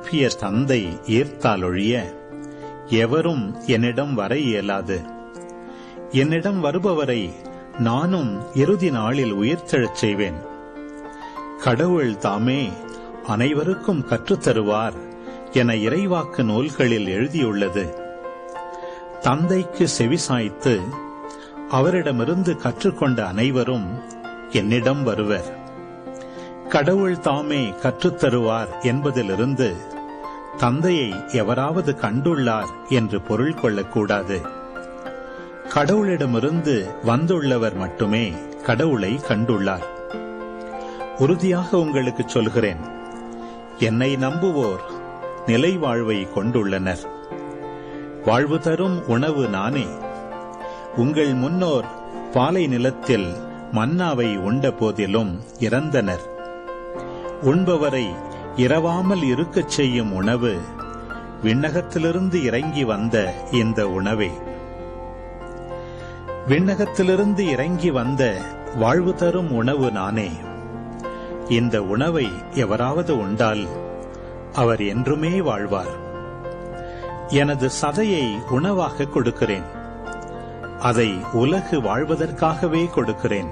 அனுப்பிய தந்தை ஈர்த்தாலொழிய எவரும் என்னிடம் வர இயலாது. என்னிடம் வருபவரை நானும் இறுதி நாளில் உயிர்த்தெழச் செய்வேன். கடவுள் தாமே அனைவருக்கும் கற்றுத்தருவார் என இறைவாக்கு நூல்களில் எழுதியுள்ளது. தந்தைக்கு செவிசாய்த்து அவரிடமிருந்து கற்றுக்கொண்ட அனைவரும் என்னிடம் வருவர். கடவுள் தாமே கற்றுத்தருவார் என்பதிலிருந்து தந்தையை எவராவது கண்டுள்ளார் என்று பொருள் கொள்ளக்கூடாது. கடவுளிடமிருந்து வந்துள்ளவர் மட்டுமே கடவுளை கண்டுள்ளார். உறுதியாக உங்களுக்கு சொல்கிறேன், என்னை நம்புவோர் நிலை வாழ்வை கொண்டுள்ளனர். வாழ்வு தரும் உணவு நானே. உங்கள் முன்னோர் பாலை நிலத்தில் மன்னாவை உண்ட போதிலும் இறந்தனர். உண்பவரை இரவாமல் இருக்கச் செய்யும் உணவு விண்ணகத்திலிருந்து இறங்கி வந்த இந்த உணவே. விண்ணகத்திலிருந்து இறங்கி வந்த வாழ்வு தரும் உணவு நானே. இந்த உணவை எவராவது உண்டால் அவர் என்றுமே வாழ்வார். எனது சதையை உணவாக கொடுக்கிறேன். அதை உலகு வாழ்வதற்காகவே கொடுக்கிறேன்.